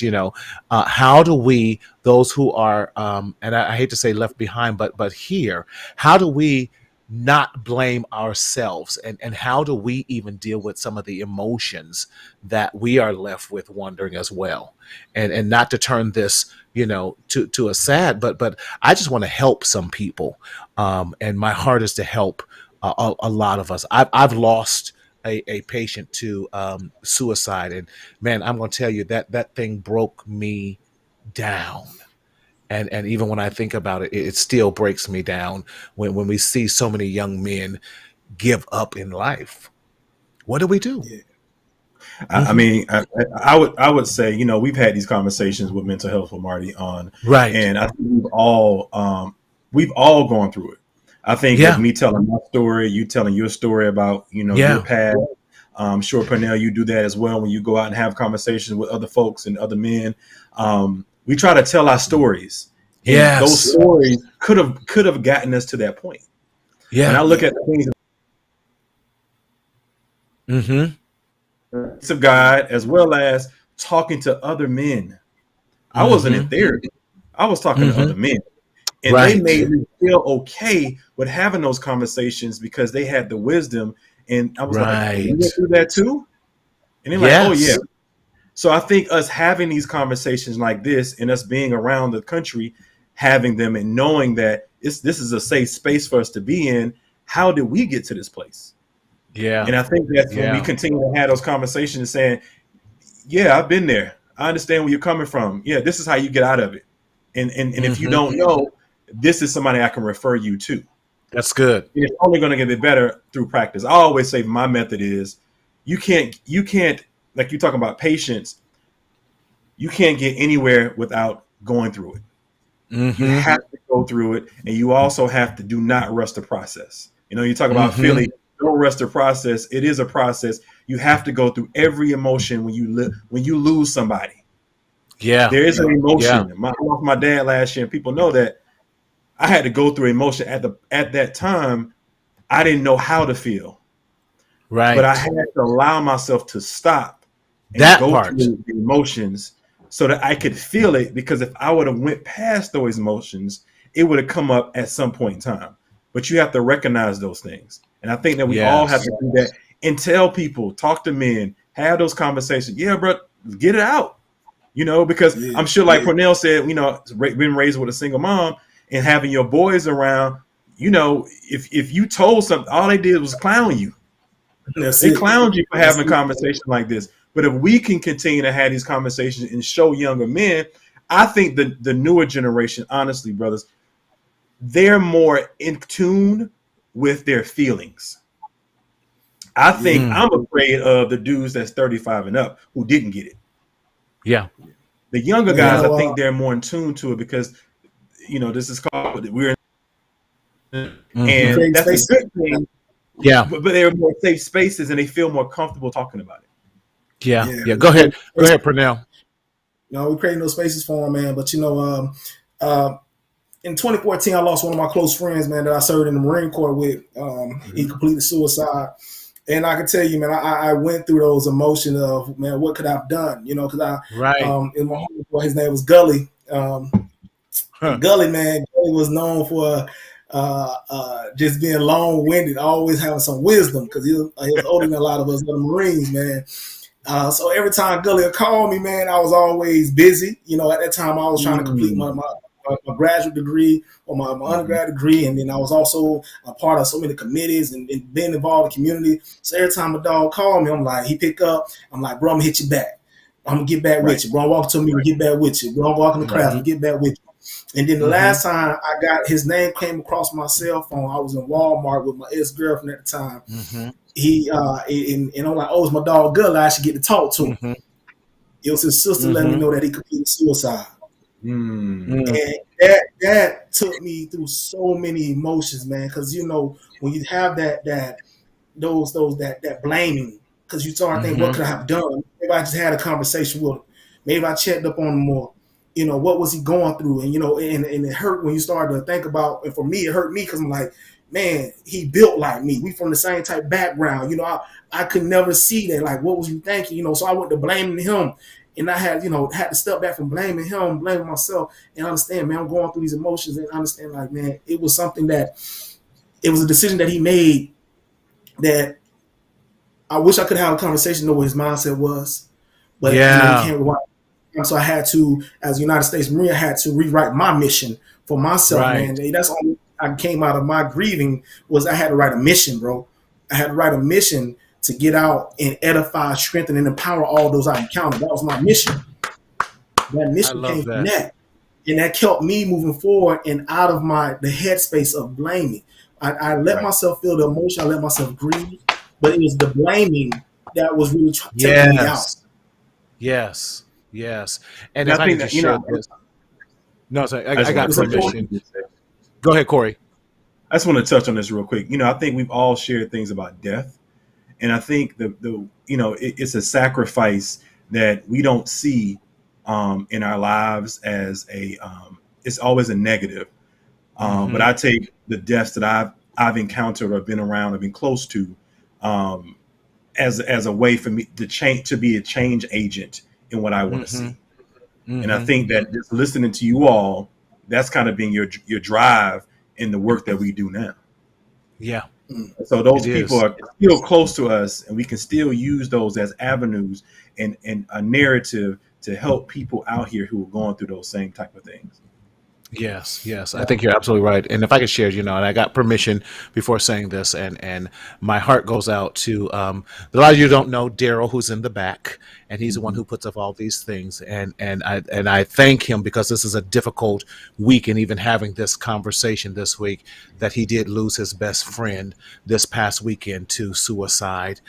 How do we, those who are and I hate to say left behind, but here, how do we not blame ourselves, and how do we even deal with some of the emotions that we are left with wondering as well, and not to turn this to a sad, but I just want to help some people, and my heart is to help a lot of us. I've lost a patient to suicide, and man, I'm going to tell you that thing broke me down. And even when I think about it, it still breaks me down when we see so many young men give up in life. What do we do? Yeah. I mean, I would say, we've had these conversations with mental health with Marty on, Right. and I think we've all gone through it. I think with me telling my story, you telling your story about, your past. I'm sure, Pernell, you do that as well when you go out and have conversations with other folks and other men. We try to tell our stories. Yes. Those stories could have gotten us to that point. Yeah. When I look at the things of God, as well as talking to other men. I wasn't in therapy. I was talking to other men. And they made me feel okay with having those conversations because they had the wisdom. And I was like, you went through that too? And they're like, oh, yeah. So I think us having these conversations like this and us being around the country, having them and knowing that this is a safe space for us to be in, how did we get to this place? Yeah. And I think that's when we continue to have those conversations and saying, yeah, I've been there. I understand where you're coming from. Yeah, this is how you get out of it. And if you don't know, this is somebody I can refer you to. That's good. It's only going to get better through practice. I always say my method is you can't, like you talk about patience, you can't get anywhere without going through it. You have to go through it. And you also have to do not rush the process. You talk about feeling, don't rush the process. It is a process. You have to go through every emotion when you lose somebody. Yeah. There is an emotion. I lost my dad last year, and people know that I had to go through emotion at that time. I didn't know how to feel. Right. But I had to allow myself to stop and go through the emotions so that I could feel it, because if I would have went past those emotions, it would have come up at some point in time. But you have to recognize those things. And I think that we all have to do that and tell people, talk to men, have those conversations. Yeah, bro, get it out. Because I'm sure, like Cornell said, being raised with a single mom and having your boys around, if you told something, all they did was clown you. They clowned you for having a conversation like this. But if we can continue to have these conversations and show younger men, I think the newer generation, honestly, brothers, they're more in tune with their feelings. I think I'm afraid of the dudes that's 35 and up who didn't get it. Yeah. The younger guys, I think they're more in tune to it because, this is called we're in, and that's a good thing. Yeah. But they're more safe spaces and they feel more comfortable talking about it. Yeah. Go ahead, Pernell. We're creating those spaces for them, man. But in 2014, I lost one of my close friends, man, that I served in the Marine Corps with. He completed suicide. And I can tell you, man, I went through those emotions of, man, what could I have done? Because in my home, his name was Gully. Gully, man, Gully was known for just being long-winded, always having some wisdom, because he was older than a lot of us other Marines, man. So every time Gully would call me, man, I was always busy. At that time, I was trying to complete my graduate degree or my undergrad degree, and then I was also a part of so many committees and being involved in the community. So every time a dog called me, I'm like, he pick up, I'm like, bro, I'm gonna hit you back. I'm gonna get back with you. Bro, I'm walking to me and get back with you. Bro, I'm walking the crowd and get back with you. And then the last time I got his name came across my cell phone, I was in Walmart with my ex-girlfriend at the time. He and I'm like, oh, it's my dog Gully. I should get to talk to him. It was his sister letting me know that he committed suicide. And that took me through so many emotions, man. Because when you have that blaming, because you start thinking, what could I have done? Maybe I just had a conversation with him. Maybe I checked up on him more. What was he going through? And and it hurt when you started to think about. And for me, it hurt me because I'm like, man, he built like me. We from the same type background. I could never see that. Like, what was you thinking? So I went to blaming him. And I had to step back from blaming him, blaming myself, and understand, man, I'm going through these emotions and understand, like, man, it was something that it was a decision that he made that I wish I could have a conversation to know what his mindset was, but we can't rewind. So I had to, as a United States Marine, I had to rewrite my mission for myself, man. That's all I came out of my grieving was I had to write a mission, bro. I had to write a mission to get out and edify, strengthen, and empower all those I encountered. That was my mission. That mission came from that. And that kept me moving forward and out of the headspace of blaming. I let myself feel the emotion. I let myself grieve. But it was the blaming that was really taking me out. Yes. And if I can just share this. No, sorry, I got permission. Go ahead, Corey. I just want to touch on this real quick. I think we've all shared things about death. And I think it's a sacrifice that we don't see in our lives as it's always a negative. But I take the deaths that I've encountered or been around or been close to as a way for me to be a change agent in what I want to see. And I think that just listening to you all, that's kind of being your drive in the work that we do now. Yeah. So those people are still close to us, and we can still use those as avenues and a narrative to help people out here who are going through those same type of things. Yes. I think you're absolutely right. And if I could share, and I got permission before saying this, and my heart goes out to a lot of you don't know Daryl, who's in the back, and he's the one who puts up all these things. And I thank him because this is a difficult week, and even having this conversation this week, that he did lose his best friend this past weekend to suicide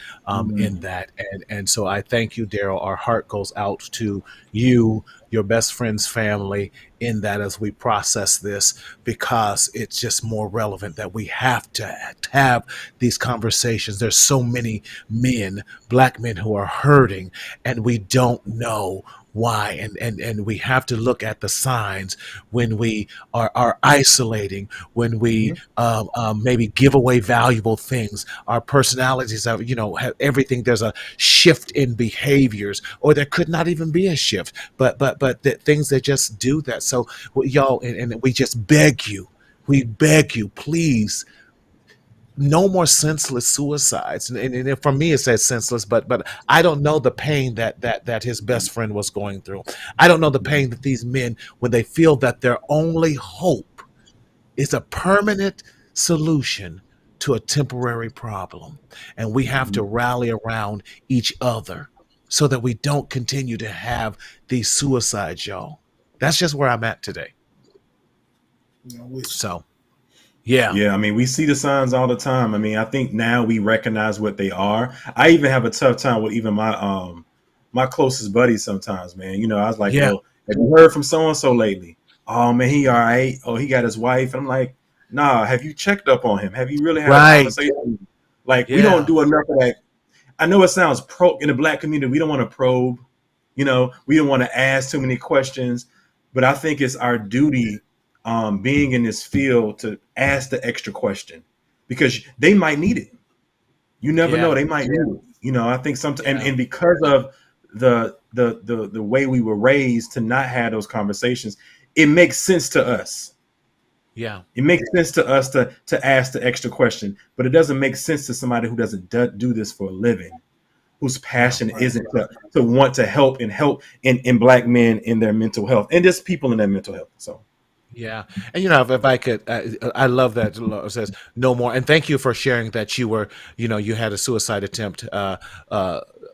in that. And so I thank you, Daryl. Our heart goes out to you, your best friend's family, in that as we process this, because it's just more relevant that we have to have these conversations. There's so many men, Black men, who are hurting, and we don't know why, and we have to look at the signs when we are isolating, when we maybe give away valuable things. Our personalities have everything. There's a shift in behaviors, or there could not even be a shift, but the things that just do that. So y'all, and we just beg you, please, no more senseless suicides. And for me, it says senseless, but I don't know the pain that his best friend was going through. I don't know the pain that these men, when they feel that their only hope is a permanent solution to a temporary problem. And we have to rally around each other so that we don't continue to have these suicides, y'all. That's just where I'm at today. So. Yeah. I mean, we see the signs all the time. I mean, I think now we recognize what they are. I even have a tough time with even my closest buddies sometimes, man. I was like, well, have you heard from so-and-so lately? Oh, man, he all right. Oh, he got his wife. And I'm like, nah, have you checked up on him? Have you really had a conversation? Like, we don't do enough of that. I know it sounds in the Black community, we don't want to probe. We don't want to ask too many questions. But I think it's our duty being in this field to ask the extra question, because they might need it. You never know. They might need it. I think sometimes, and because of the way we were raised to not have those conversations, it makes sense to us. Yeah. It makes sense to us to ask the extra question, but it doesn't make sense to somebody who doesn't do this for a living, whose passion isn't to want to help in Black men in their mental health, and just people in their mental health. So. Yeah. And, if I could, I love that it says no more. And thank you for sharing that you were, you had a suicide attempt,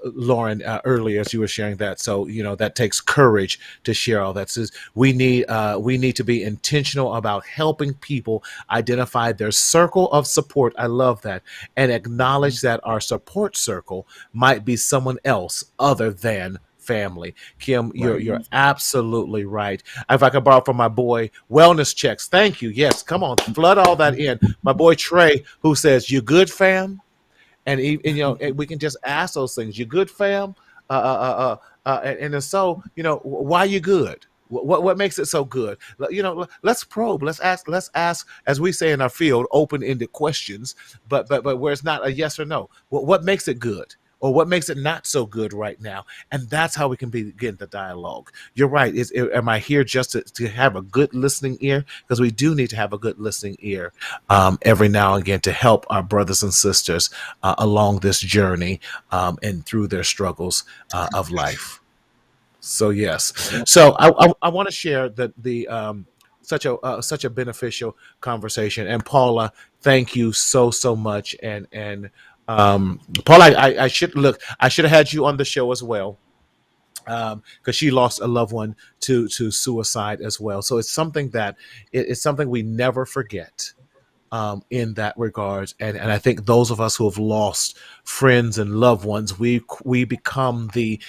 Lauren, earlier, as you were sharing that. So, that takes courage to share all that. Says we need to be intentional about helping people identify their circle of support. I love that. And acknowledge that our support circle might be someone else other than family. Kim, you're absolutely right. If I could borrow from my boy, wellness checks. Thank you. Yes, come on, flood all that in. My boy Trey, who says, "You good, fam?" And we can just ask those things. You good, fam? And so, why you good? What makes it so good? Let's probe. Let's ask, as we say in our field, open-ended questions. But where it's not a yes or no. What makes it good? or what makes it not so good right now? And that's how we can begin the dialogue. You're right. Am I here just to have a good listening ear? Because we do need to have a good listening ear every now and again to help our brothers and sisters along this journey and through their struggles of life. So yes, so I want to share the such a beneficial conversation. And Paula, thank you so much. And Paula, I should have had you on the show as well, because she lost a loved one to suicide as well. So it's something that it's something we never forget in that regard. And I think those of us who have lost friends and loved ones, we become the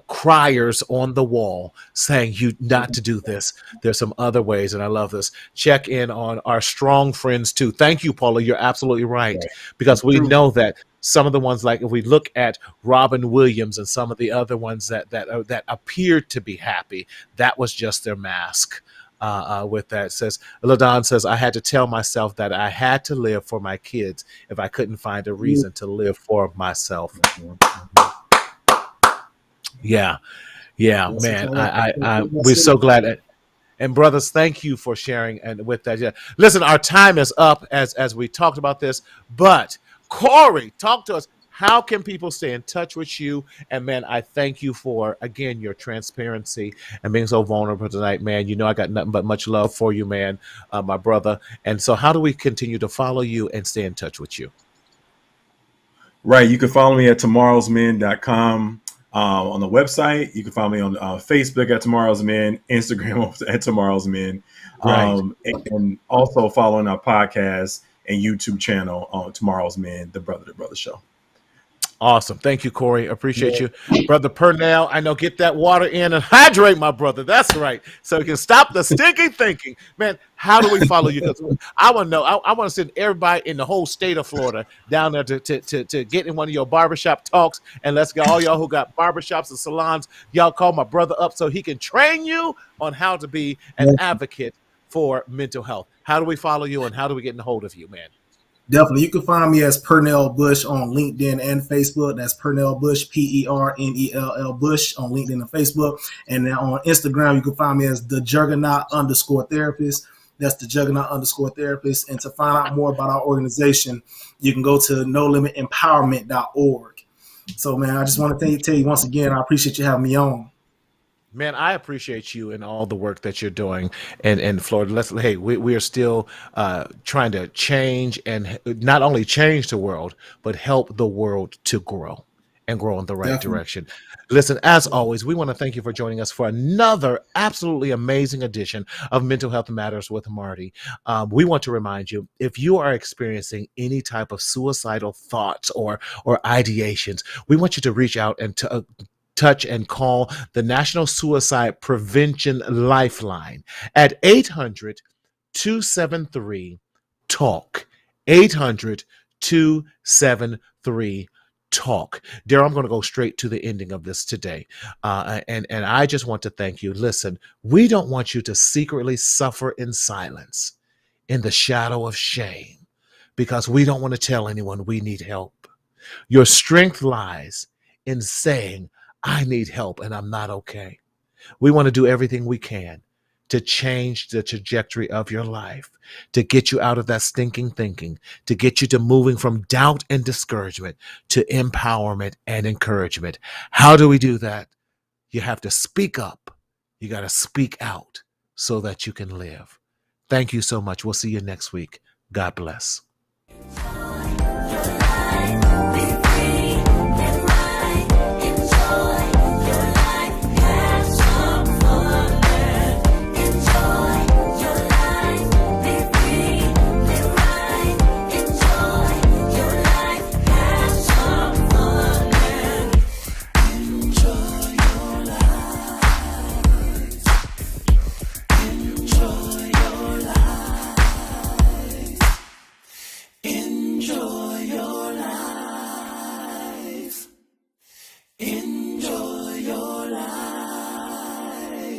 criers on the wall saying, you not to do this. There's some other ways. And I love this. Check in on our strong friends too. Thank you, Paula. You're absolutely right. Because we know that some of the ones, like if we look at Robin Williams and some of the other ones that appeared to be happy, that was just their mask. With that, says LaDon says, I had to tell myself that I had to live for my kids if I couldn't find a reason to live for myself. Yeah, man. We're so glad. And brothers, thank you for sharing. And with that, yeah. Listen, our time is up as we talked about this. But Corey, talk to us. How can people stay in touch with you? And man, I thank you for, again, your transparency and being so vulnerable tonight, man. You know, I got nothing but much love for you, man, my brother. And so how do we continue to follow you and stay in touch with you? Right. You can follow me at tomorrowsmen.com on the website. You can follow me on Facebook at Tomorrow's Men, Instagram at Tomorrow's Men, Right. and also following our podcast and YouTube channel on Tomorrow's Men, the Brother to Brother Show. Awesome. Thank you, Corey. Appreciate you. Brother Purnell, I know, get that water in and hydrate, my brother. That's right. So you can stop the stinky thinking. Man, how do we follow you? Because I want to know. I want to send everybody in the whole state of Florida down there to get in one of your barbershop talks. And let's go, all y'all who got barbershops and salons, y'all call my brother up so he can train you on how to be an advocate for mental health. How do we follow you and how do we get in hold of you, man? Definitely. You can find me as Purnell Bush on LinkedIn and Facebook. That's Purnell Bush, Pernell Bush on LinkedIn and Facebook. And then on Instagram, you can find me as the Juggernaut_therapist. That's the Juggernaut_therapist. And to find out more about our organization, you can go to NoLimitEmpowerment.org. So, man, I just want to tell you once again, I appreciate you having me on. Man, I appreciate you and all the work that you're doing in Florida. Hey, we are still trying to change and not only change the world, but help the world to grow and grow in the right direction. Listen, as always, we want to thank you for joining us for another absolutely amazing edition of Mental Health Matters with Marty. We want to remind you, if you are experiencing any type of suicidal thoughts or ideations, we want you to reach out and to touch and call the National Suicide Prevention Lifeline at 800-273-TALK. 800-273-TALK. Daryl, I'm going to go straight to the ending of this today. And I just want to thank you. Listen, we don't want you to secretly suffer in silence, in the shadow of shame, because we don't want to tell anyone we need help. Your strength lies in saying, I need help and I'm not okay. We want to do everything we can to change the trajectory of your life, to get you out of that stinking thinking, to get you to moving from doubt and discouragement to empowerment and encouragement. How do we do that? You have to speak up. You got to speak out so that you can live. Thank you so much. We'll see you next week. God bless.